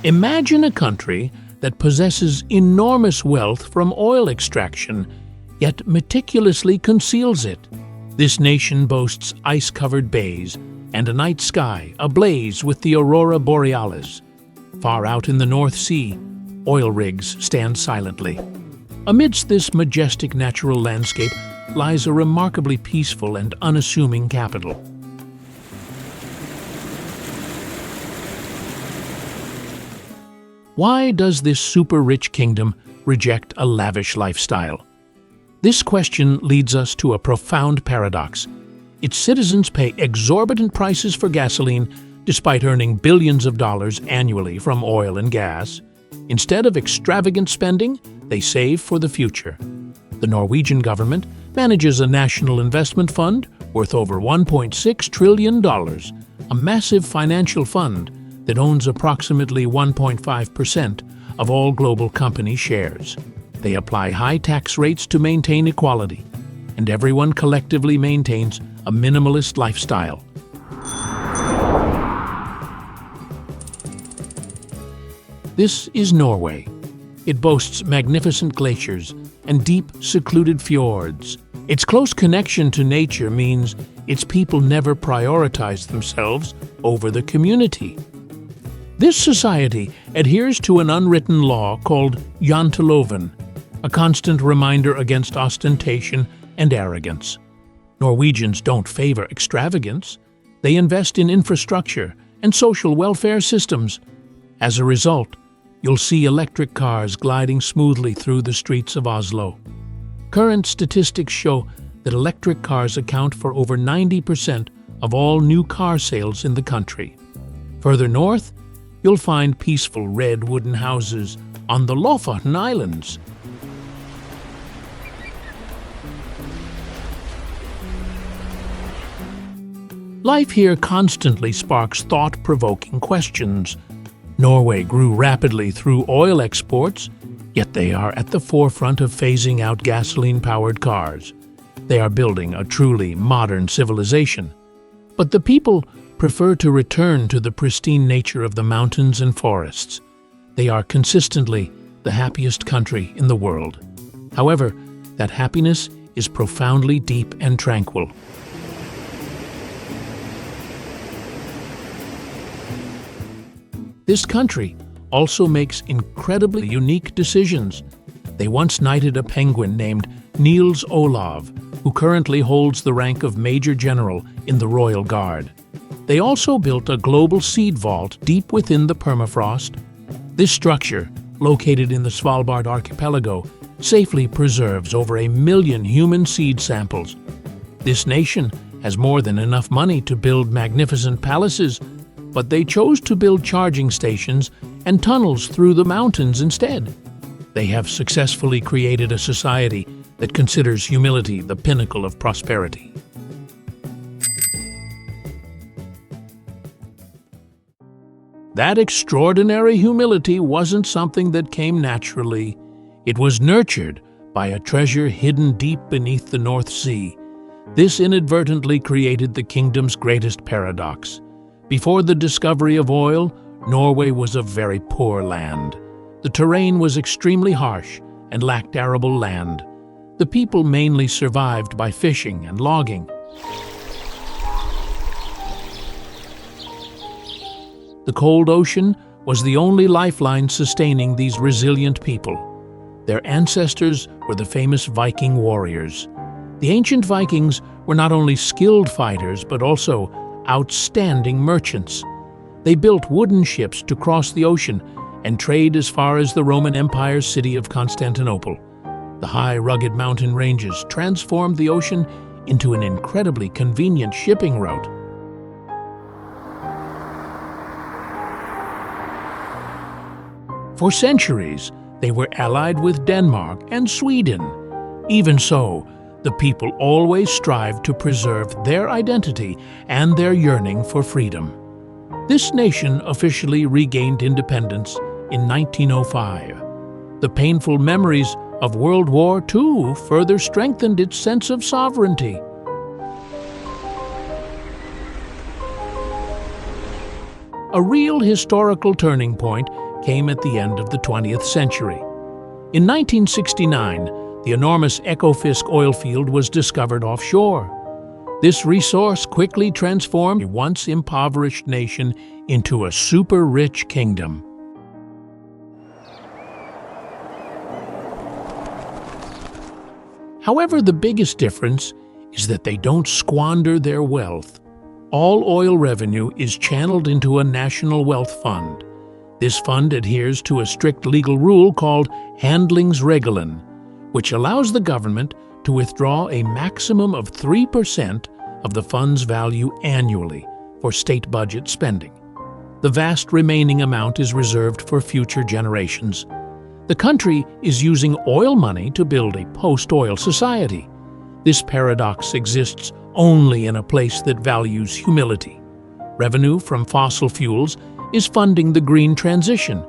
Imagine a country that possesses enormous wealth from oil extraction, yet meticulously conceals it. This nation boasts ice-covered bays and a night sky ablaze with the aurora borealis. Far out in the North Sea, oil rigs stand silently. Amidst this majestic natural landscape lies a remarkably peaceful and unassuming capital. Why does this super-rich kingdom reject a lavish lifestyle? This question leads us to a profound paradox. Its citizens pay exorbitant prices for gasoline despite earning billions of dollars annually from oil and gas. Instead of extravagant spending, they save for the future. The Norwegian government manages a national investment fund worth over $1.6 trillion, a massive financial fund that owns approximately 1.5% of all global company shares. They apply high tax rates to maintain equality, and everyone collectively maintains a minimalist lifestyle. This is Norway. It boasts magnificent glaciers and deep, secluded fjords. Its close connection to nature means its people never prioritize themselves over the community. This society adheres to an unwritten law called janteloven, a constant reminder against ostentation and arrogance. Norwegians don't favor extravagance. They invest in infrastructure and social welfare systems. As a result, you'll see electric cars gliding smoothly through the streets of Oslo. Current statistics show that electric cars account for over 90% of all new car sales in the country. Further north, you'll find peaceful red wooden houses on the Lofoten Islands. Life here constantly sparks thought-provoking questions. Norway grew rapidly through oil exports, yet they are at the forefront of phasing out gasoline-powered cars. They are building a truly modern civilization. But the people prefer to return to the pristine nature of the mountains and forests. They are consistently the happiest country in the world. However, that happiness is profoundly deep and tranquil. This country also makes incredibly unique decisions. They once knighted a penguin named Niels Olav, who currently holds the rank of Major General in the Royal Guard. They also built a global seed vault deep within the permafrost. This structure, located in the Svalbard archipelago, safely preserves over 1 million human seed samples. This nation has more than enough money to build magnificent palaces, but they chose to build charging stations and tunnels through the mountains instead. They have successfully created a society that considers humility the pinnacle of prosperity. That extraordinary humility wasn't something that came naturally. It was nurtured by a treasure hidden deep beneath the North Sea. This inadvertently created the kingdom's greatest paradox. Before the discovery of oil, Norway was a very poor land. The terrain was extremely harsh and lacked arable land. The people mainly survived by fishing and logging. The cold ocean was the only lifeline sustaining these resilient people. Their ancestors were the famous Viking warriors. The ancient Vikings were not only skilled fighters, but also outstanding merchants. They built wooden ships to cross the ocean and trade as far as the Roman Empire's city of Constantinople. The high, rugged mountain ranges transformed the ocean into an incredibly convenient shipping route. For centuries, they were allied with Denmark and Sweden. Even so, the people always strived to preserve their identity and their yearning for freedom. This nation officially regained independence in 1905. The painful memories of World War II further strengthened its sense of sovereignty. A real historical turning point came at the end of the 20th century. In 1969, the enormous Ekofisk oil field was discovered offshore. This resource quickly transformed a once impoverished nation into a super-rich kingdom. However, the biggest difference is that they don't squander their wealth. All oil revenue is channeled into a national wealth fund. This fund adheres to a strict legal rule called handlingsregelen, which allows the government to withdraw a maximum of 3% of the fund's value annually for state budget spending. The vast remaining amount is reserved for future generations. The country is using oil money to build a post-oil society. This paradox exists only in a place that values humility. Revenue from fossil fuels is funding the green transition.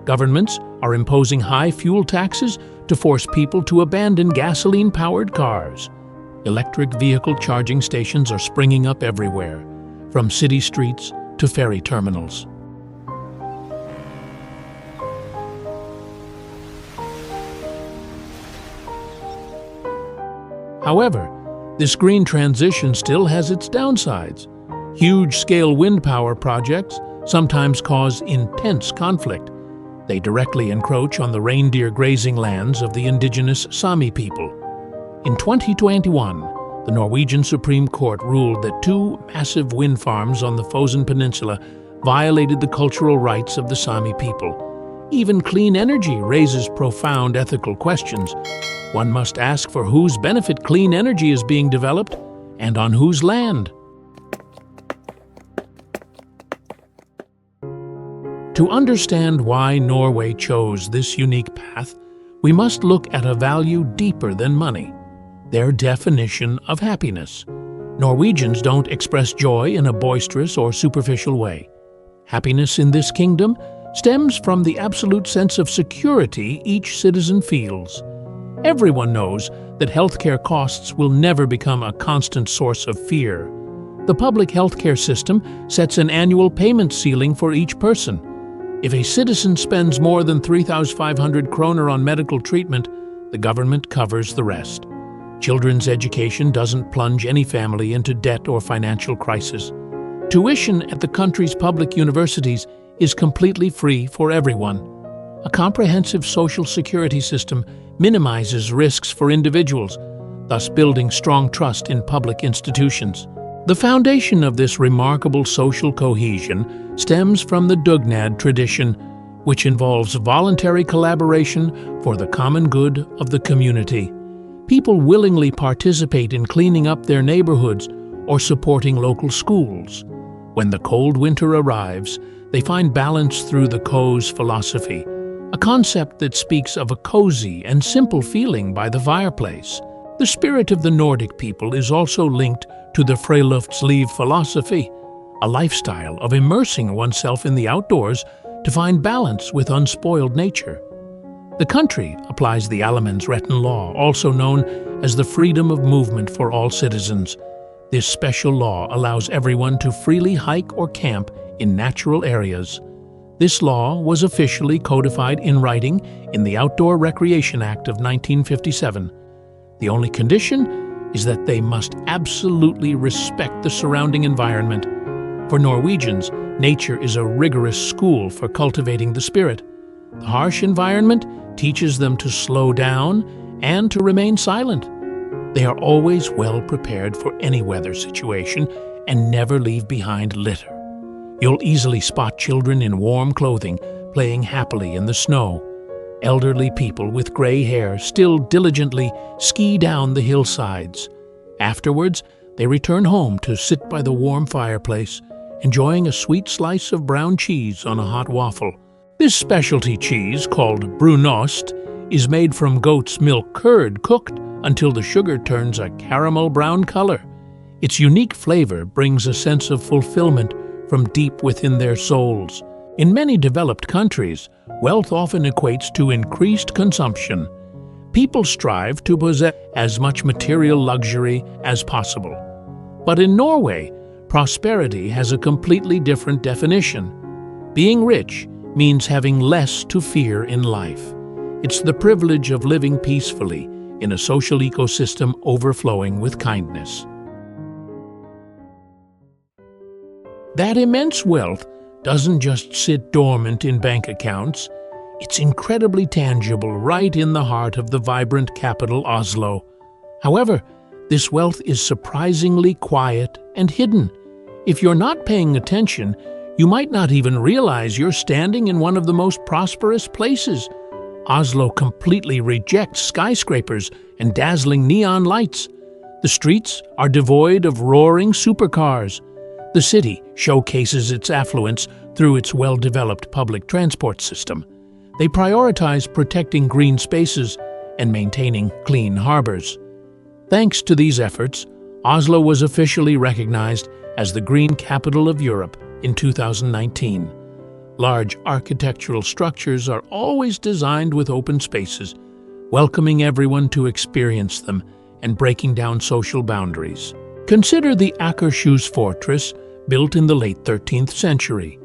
Governments are imposing high fuel taxes to force people to abandon gasoline-powered cars. Electric vehicle charging stations are springing up everywhere, from city streets to ferry terminals. However, this green transition still has its downsides. Huge-scale wind power projects sometimes cause intense conflict. They directly encroach on the reindeer grazing lands of the indigenous Sami people. In 2021, the Norwegian Supreme Court ruled that two massive wind farms on the Fosen Peninsula violated the cultural rights of the Sami people. Even clean energy raises profound ethical questions. One must ask for whose benefit clean energy is being developed and on whose land. To understand why Norway chose this unique path, we must look at a value deeper than money: their definition of happiness. Norwegians don't express joy in a boisterous or superficial way. Happiness in this kingdom stems from the absolute sense of security each citizen feels. Everyone knows that healthcare costs will never become a constant source of fear. The public healthcare system sets an annual payment ceiling for each person. If a citizen spends more than 3,500 kroner on medical treatment, the government covers the rest. Children's education doesn't plunge any family into debt or financial crisis. Tuition at the country's public universities is completely free for everyone. A comprehensive social security system minimizes risks for individuals, thus building strong trust in public institutions. The foundation of this remarkable social cohesion stems from the dugnad tradition, which involves voluntary collaboration for the common good of the community. People willingly participate in cleaning up their neighborhoods or supporting local schools. When the cold winter arrives, they find balance through the Kos philosophy, a concept that speaks of a cozy and simple feeling by the fireplace. The spirit of the Nordic people is also linked to the friluftsliv philosophy, a lifestyle of immersing oneself in the outdoors to find balance with unspoiled nature. The country applies the Allemannsretten law, also known as the freedom of movement for all citizens. This special law allows everyone to freely hike or camp in natural areas. This law was officially codified in writing in the Outdoor Recreation Act of 1957. The only condition is that they must absolutely respect the surrounding environment. For Norwegians, nature is a rigorous school for cultivating the spirit. The harsh environment teaches them to slow down and to remain silent. They are always well prepared for any weather situation and never leave behind litter. You'll easily spot children in warm clothing playing happily in the snow. Elderly people with gray hair still diligently ski down the hillsides. Afterwards, they return home to sit by the warm fireplace, enjoying a sweet slice of brown cheese on a hot waffle. This specialty cheese, called brunost, is made from goat's milk curd cooked until the sugar turns a caramel brown color. Its unique flavor brings a sense of fulfillment from deep within their souls. In many developed countries, wealth often equates to increased consumption. People strive to possess as much material luxury as possible. But in Norway, prosperity has a completely different definition. Being rich means having less to fear in life. It's the privilege of living peacefully in a social ecosystem overflowing with kindness. That immense wealth doesn't just sit dormant in bank accounts. It's incredibly tangible right in the heart of the vibrant capital Oslo. However, this wealth is surprisingly quiet and hidden. If you're not paying attention, you might not even realize you're standing in one of the most prosperous places. Oslo completely rejects skyscrapers and dazzling neon lights. The streets are devoid of roaring supercars. The city showcases its affluence through its well-developed public transport system. They prioritize protecting green spaces and maintaining clean harbors. Thanks to these efforts, Oslo was officially recognized as the Green Capital of Europe in 2019. Large architectural structures are always designed with open spaces, welcoming everyone to experience them and breaking down social boundaries. Consider the Akershus fortress, built in the late 13th century.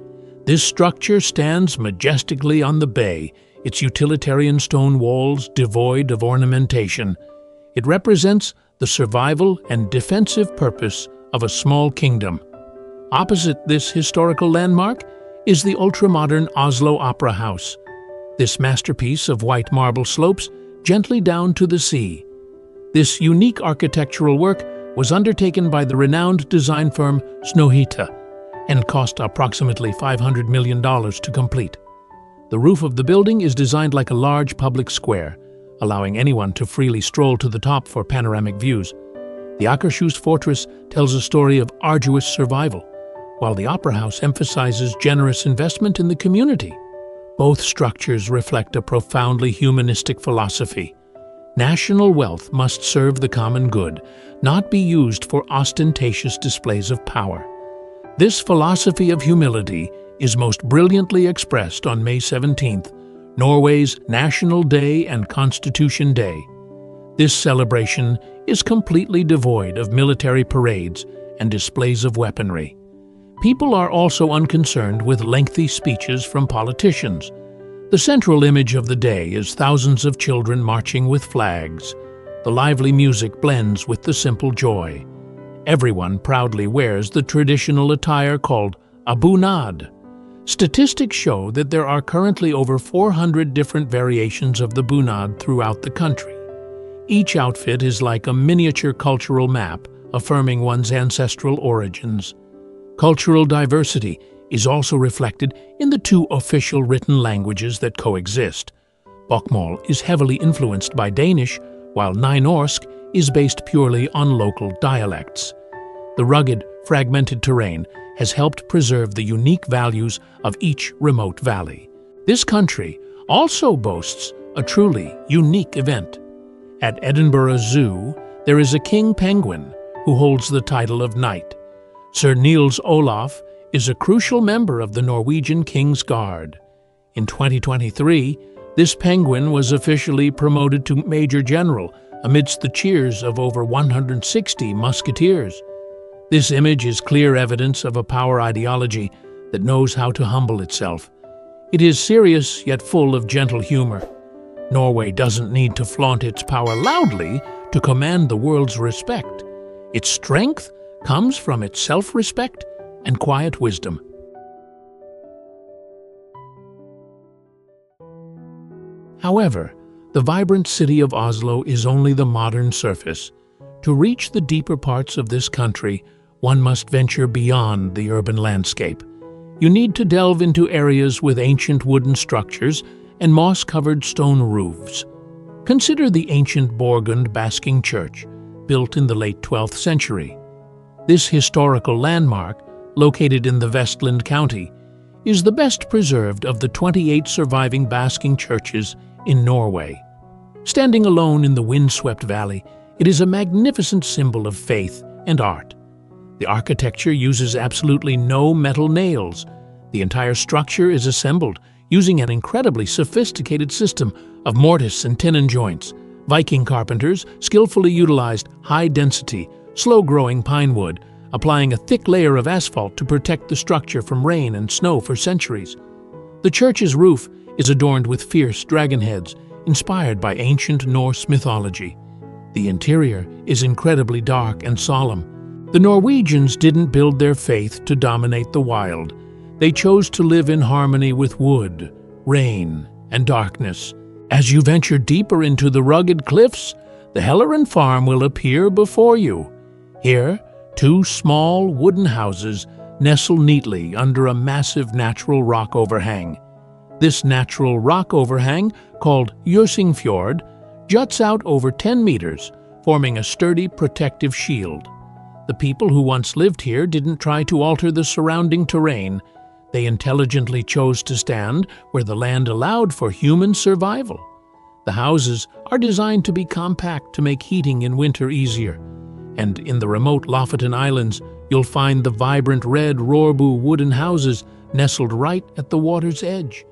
This structure stands majestically on the bay, its utilitarian stone walls devoid of ornamentation. It represents the survival and defensive purpose of a small kingdom. Opposite this historical landmark is the ultramodern Oslo Opera House. This masterpiece of white marble slopes gently down to the sea. This unique architectural work was undertaken by the renowned design firm Snøhvit and cost approximately $500 million to complete. The roof of the building is designed like a large public square, allowing anyone to freely stroll to the top for panoramic views. The Akershus fortress tells a story of arduous survival, while the Opera House emphasizes generous investment in the community. Both structures reflect a profoundly humanistic philosophy. National wealth must serve the common good, not be used for ostentatious displays of power. This philosophy of humility is most brilliantly expressed on May 17th, Norway's National Day and Constitution Day. This celebration is completely devoid of military parades and displays of weaponry. People are also unconcerned with lengthy speeches from politicians. The central image of the day is thousands of children marching with flags. The lively music blends with the simple joy. Everyone proudly wears the traditional attire called a bunad. Statistics show that there are currently over 400 different variations of the bunad throughout the country. Each outfit is like a miniature cultural map, affirming one's ancestral origins. Cultural diversity is also reflected in the two official written languages that coexist. Bokmål is heavily influenced by Danish, while Nynorsk is based purely on local dialects. The rugged, fragmented terrain has helped preserve the unique values of each remote valley. This country also boasts a truly unique event. At Edinburgh Zoo, there is a king penguin who holds the title of knight. Sir Niels Olaf is a crucial member of the Norwegian King's Guard. In 2023, this penguin was officially promoted to Major General amidst the cheers of over 160 musketeers. This image is clear evidence of a power ideology that knows how to humble itself. It is serious yet full of gentle humor. Norway doesn't need to flaunt its power loudly to command the world's respect. Its strength comes from its self-respect and quiet wisdom. However, the vibrant city of Oslo is only the modern surface. To reach the deeper parts of this country, one must venture beyond the urban landscape. You need to delve into areas with ancient wooden structures and moss-covered stone roofs. Consider the ancient Bergen basking church, built in the late 12th century. This historical landmark, located in the Vestland County, is the best preserved of the 28 surviving basking churches in Norway. Standing alone in the windswept valley, it is a magnificent symbol of faith and art. The architecture uses absolutely no metal nails. The entire structure is assembled using an incredibly sophisticated system of mortise and tenon joints. Viking carpenters skillfully utilized high-density, slow-growing pine wood, applying a thick layer of asphalt to protect the structure from rain and snow for centuries. The church's roof is adorned with fierce dragon heads, inspired by ancient Norse mythology. The interior is incredibly dark and solemn. The Norwegians didn't build their faith to dominate the wild. They chose to live in harmony with wood, rain, and darkness. As you venture deeper into the rugged cliffs, the Helleran farm will appear before you. Here, two small wooden houses nestle neatly under a massive natural rock overhang. This natural rock overhang, called Fjord, juts out over 10 meters, forming a sturdy protective shield. The people who once lived here didn't try to alter the surrounding terrain. They intelligently chose to stand where the land allowed for human survival. The houses are designed to be compact to make heating in winter easier. And in the remote Lofoten Islands, you'll find the vibrant red Rorbu wooden houses nestled right at the water's edge.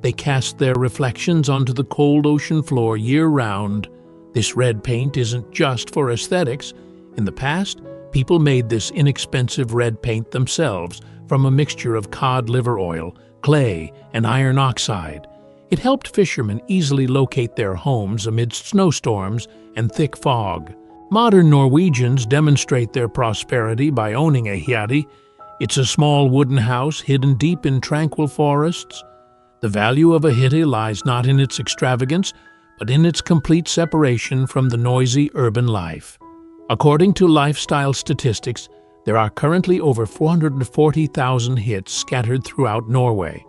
They cast their reflections onto the cold ocean floor year-round. This red paint isn't just for aesthetics. In the past, people made this inexpensive red paint themselves from a mixture of cod liver oil, clay, and iron oxide. It helped fishermen easily locate their homes amidst snowstorms and thick fog. Modern Norwegians demonstrate their prosperity by owning a hyatti. It's a small wooden house hidden deep in tranquil forests. The value of a hytti lies not in its extravagance, but in its complete separation from the noisy urban life. According to lifestyle statistics, there are currently over 440,000 hytts scattered throughout Norway.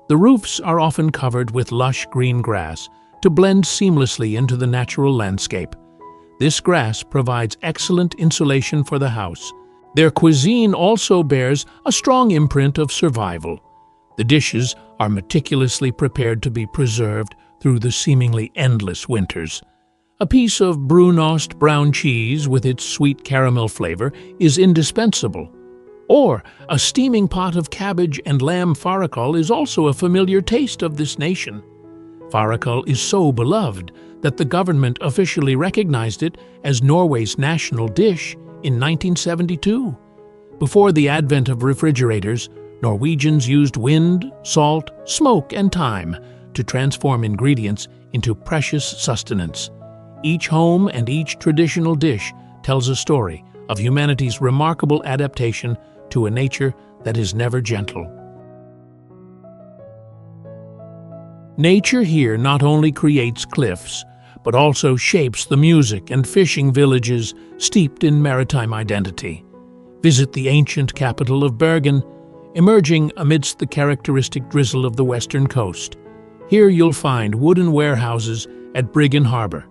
The roofs are often covered with lush green grass to blend seamlessly into the natural landscape. This grass provides excellent insulation for the house. Their cuisine also bears a strong imprint of survival. The dishes are meticulously prepared to be preserved through the seemingly endless winters. A piece of brunost brown cheese with its sweet caramel flavor is indispensable. Or a steaming pot of cabbage and lamb fårikål is also a familiar taste of this nation. Fårikål is so beloved that the government officially recognized it as Norway's national dish in 1972. Before the advent of refrigerators, Norwegians used wind, salt, smoke, and thyme to transform ingredients into precious sustenance. Each home and each traditional dish tells a story of humanity's remarkable adaptation to a nature that is never gentle. Nature here not only creates cliffs, but also shapes the music and fishing villages steeped in maritime identity. Visit the ancient capital of Bergen, emerging amidst the characteristic drizzle of the western coast. Here you'll find wooden warehouses at Bergen harbor.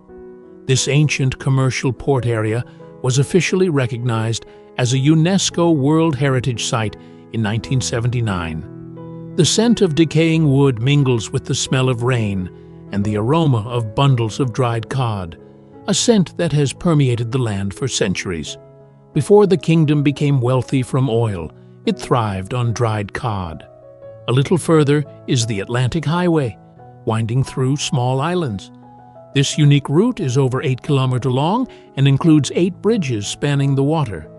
This ancient commercial port area was officially recognized as a UNESCO World Heritage Site in 1979. The scent of decaying wood mingles with the smell of rain and the aroma of bundles of dried cod, a scent that has permeated the land for centuries. Before the kingdom became wealthy from oil, it thrived on dried cod. A little further is the Atlantic Highway, winding through small islands. This unique route is over 8 kilometers long and includes 8 bridges spanning the water.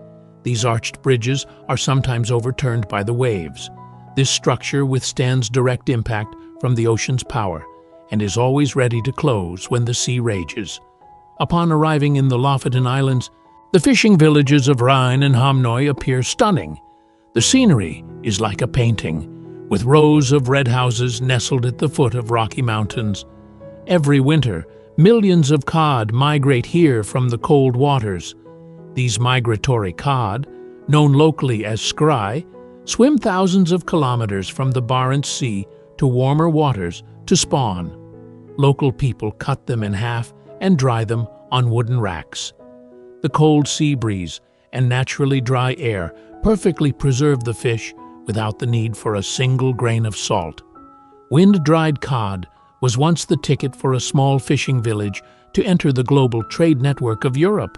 These arched bridges are sometimes overturned by the waves. This structure withstands direct impact from the ocean's power and is always ready to close when the sea rages. Upon arriving in the Lofoten Islands, the fishing villages of Rhine and Hamnøy appear stunning. The scenery is like a painting, with rows of red houses nestled at the foot of rocky mountains. Every winter, millions of cod migrate here from the cold waters. These migratory cod, known locally as skrei, swim thousands of kilometers from the Barents Sea to warmer waters to spawn. Local people cut them in half and dry them on wooden racks. The cold sea breeze and naturally dry air perfectly preserve the fish without the need for a single grain of salt. Wind-dried cod was once the ticket for a small fishing village to enter the global trade network of Europe.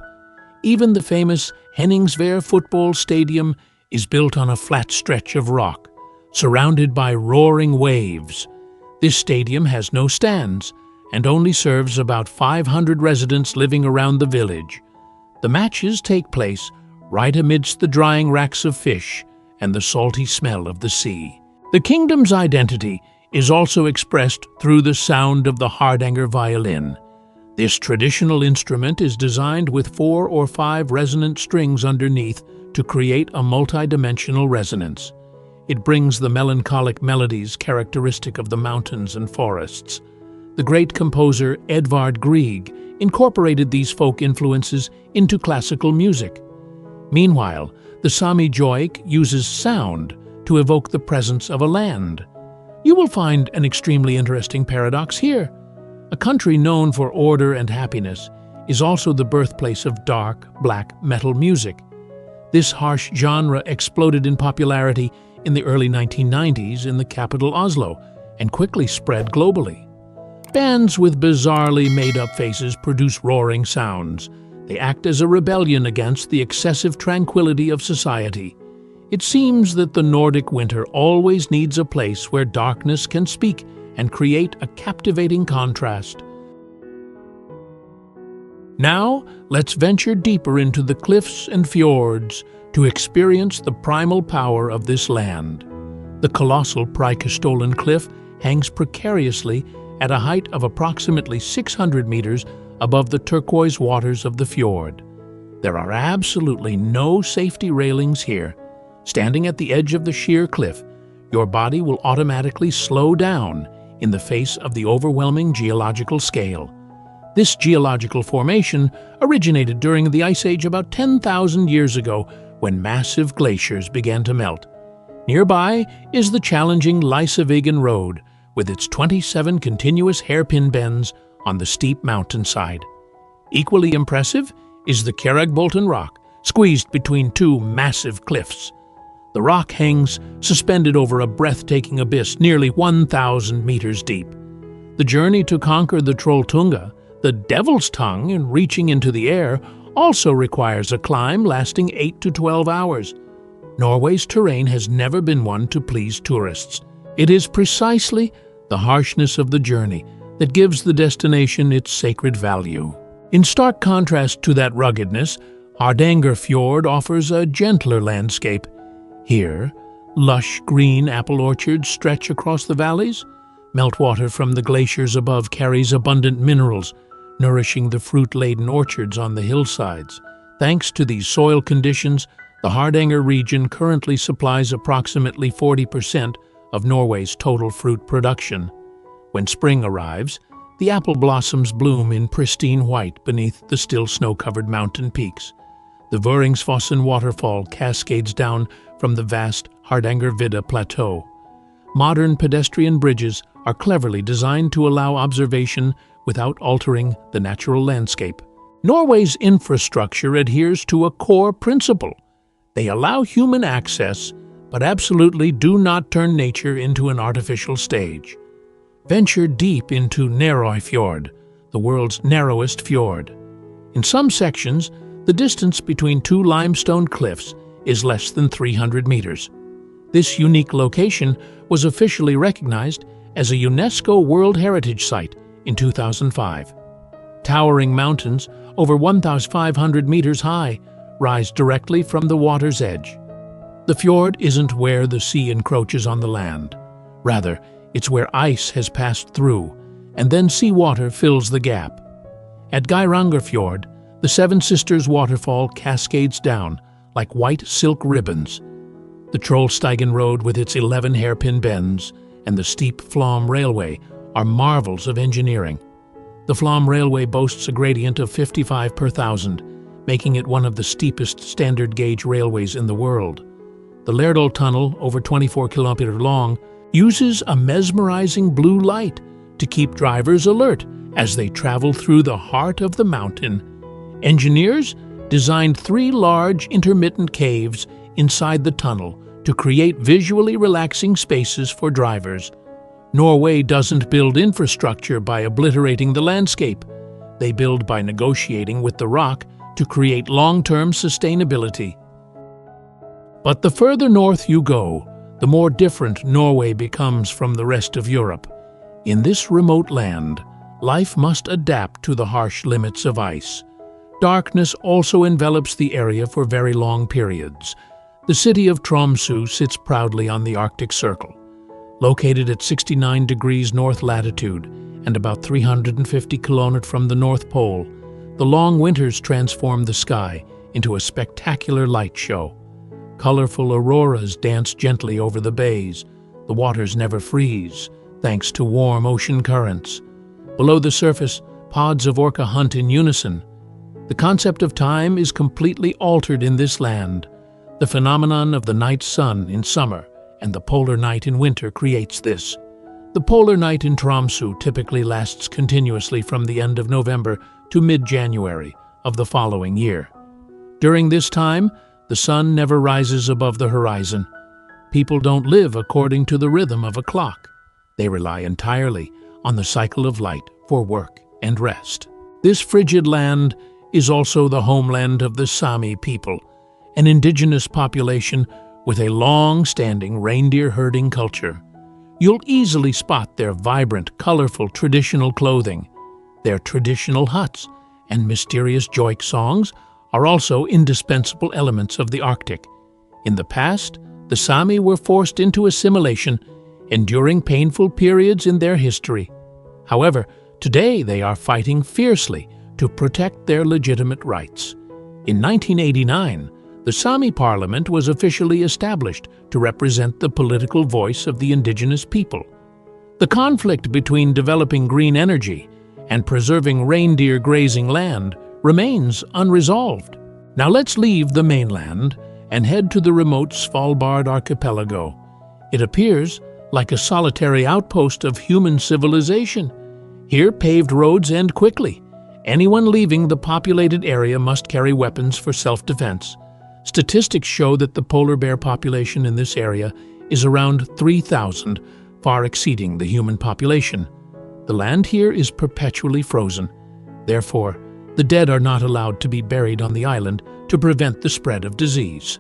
Even the famous Henningsvær football stadium is built on a flat stretch of rock, surrounded by roaring waves. This stadium has no stands and only serves about 500 residents living around the village. The matches take place right amidst the drying racks of fish and the salty smell of the sea. The kingdom's identity is also expressed through the sound of the Hardanger violin. This traditional instrument is designed with 4 or 5 resonant strings underneath to create a multidimensional resonance. It brings the melancholic melodies characteristic of the mountains and forests. The great composer Edvard Grieg incorporated these folk influences into classical music. Meanwhile, the Sami joik uses sound to evoke the presence of a land. You will find an extremely interesting paradox here. A country known for order and happiness is also the birthplace of dark, black metal music. This harsh genre exploded in popularity in the early 1990s in the capital Oslo and quickly spread globally. Bands with bizarrely made-up faces produce roaring sounds. They act as a rebellion against the excessive tranquility of society. It seems that the Nordic winter always needs a place where darkness can speak and create a captivating contrast. Now, let's venture deeper into the cliffs and fjords to experience the primal power of this land. The colossal Preikestolen cliff hangs precariously at a height of approximately 600 meters above the turquoise waters of the fjord. There are absolutely no safety railings here. Standing at the edge of the sheer cliff, your body will automatically slow down in the face of the overwhelming geological scale. This geological formation originated during the Ice Age about 10,000 years ago when massive glaciers began to melt. Nearby is the challenging Lysevigen Road with its 27 continuous hairpin bends on the steep mountainside. Equally impressive is the Kjeragbolten rock, squeezed between 2 massive cliffs. The rock hangs suspended over a breathtaking abyss nearly 1,000 meters deep. The journey to conquer the Trolltunga, the Devil's Tongue, and reaching into the air also requires a climb lasting 8 to 12 hours. Norway's terrain has never been one to please tourists. It is precisely the harshness of the journey that gives the destination its sacred value. In stark contrast to that ruggedness, Hardanger Fjord offers a gentler landscape. Here, lush green apple orchards stretch across the valleys. Meltwater from the glaciers above carries abundant minerals, nourishing the fruit-laden orchards on the hillsides. Thanks to these soil conditions, the Hardanger region currently supplies approximately 40% of Norway's total fruit production. When spring arrives, the apple blossoms bloom in pristine white beneath the still snow-covered mountain peaks. The Vøringsfossen waterfall cascades down from the vast Hardangervidda Plateau. Modern pedestrian bridges are cleverly designed to allow observation without altering the natural landscape. Norway's infrastructure adheres to a core principle. They allow human access, but absolutely do not turn nature into an artificial stage. Venture deep into Fjord, the world's narrowest fjord. In some sections, the distance between 2 limestone cliffs is less than 300 meters. This unique location was officially recognized as a UNESCO World Heritage Site in 2005. Towering mountains, over 1,500 meters high, rise directly from the water's edge. The fjord isn't where the sea encroaches on the land. Rather, it's where ice has passed through, and then seawater fills the gap. At Geirangerfjord, the Seven Sisters waterfall cascades down like white silk ribbons. The Trollstigen Road with its 11 hairpin bends and the steep Flåm Railway are marvels of engineering. The Flåm Railway boasts a gradient of 55 per thousand, making it one of the steepest standard gauge railways in the world. The Lærdal Tunnel, over 24 kilometers long, uses a mesmerizing blue light to keep drivers alert as they travel through the heart of the mountain. Engineers designed 3 large intermittent caves inside the tunnel to create visually relaxing spaces for drivers. Norway doesn't build infrastructure by obliterating the landscape. They build by negotiating with the rock to create long-term sustainability. But the further north you go, the more different Norway becomes from the rest of Europe. In this remote land, life must adapt to the harsh limits of ice. Darkness also envelops the area for very long periods. The city of Tromsø sits proudly on the Arctic Circle. Located at 69 degrees north latitude and about 350 kilometers from the North Pole, the long winters transform the sky into a spectacular light show. Colorful auroras dance gently over the bays. The waters never freeze, thanks to warm ocean currents. Below the surface, pods of orca hunt in unison. The concept of time is completely altered in this land. The phenomenon of the night sun in summer and the polar night in winter creates this. The polar night in Tromsø typically lasts continuously from the end of November to mid-January of the following year. During this time, the sun never rises above the horizon. People don't live according to the rhythm of a clock. They rely entirely on the cycle of light for work and rest. This frigid land is also the homeland of the Sami people, an indigenous population with a long-standing reindeer herding culture. You'll easily spot their vibrant, colorful traditional clothing. Their traditional huts and mysterious joik songs are also indispensable elements of the Arctic. In the past, the Sami were forced into assimilation, enduring painful periods in their history. However, today they are fighting fiercely to protect their legitimate rights. In 1989, the Sami Parliament was officially established to represent the political voice of the indigenous people. The conflict between developing green energy and preserving reindeer grazing land remains unresolved. Now let's leave the mainland and head to the remote Svalbard archipelago. It appears like a solitary outpost of human civilization. Here, paved roads end quickly. Anyone leaving the populated area must carry weapons for self-defense. Statistics show that the polar bear population in this area is around 3,000, far exceeding the human population. The land here is perpetually frozen. Therefore, the dead are not allowed to be buried on the island to prevent the spread of disease.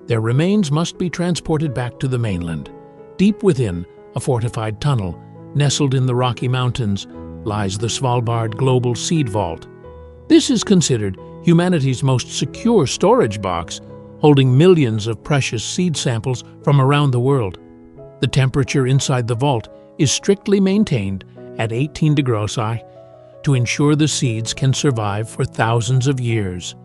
Their remains must be transported back to the mainland. Deep within a fortified tunnel, nestled in the Rocky Mountains, lies the Svalbard Global Seed Vault. This is considered humanity's most secure storage box, holding millions of precious seed samples from around the world. The temperature inside the vault is strictly maintained at 18 degrees Celsius to ensure the seeds can survive for thousands of years.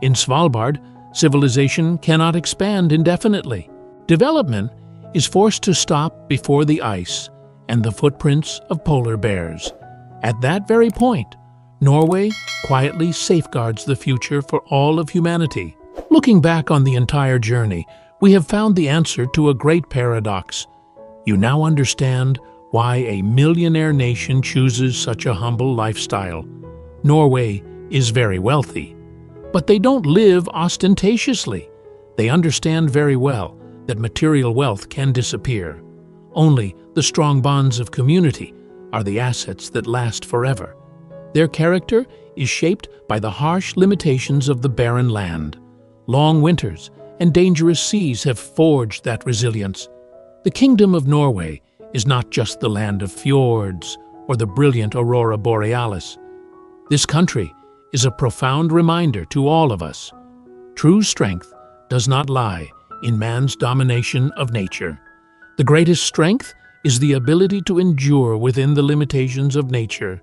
In Svalbard, civilization cannot expand indefinitely. Development is forced to stop before the ice and the footprints of polar bears. At that very point, Norway quietly safeguards the future for all of humanity. Looking back on the entire journey, we have found the answer to a great paradox. You now understand why a millionaire nation chooses such a humble lifestyle. Norway is very wealthy, but they don't live ostentatiously. They understand very well that material wealth can disappear. Only the strong bonds of community are the assets that last forever. Their character is shaped by the harsh limitations of the barren land. Long winters and dangerous seas have forged that resilience. The Kingdom of Norway is not just the land of fjords or the brilliant aurora borealis. This country is a profound reminder to all of us. True strength does not lie in man's domination of nature. The greatest strength is the ability to endure within the limitations of nature.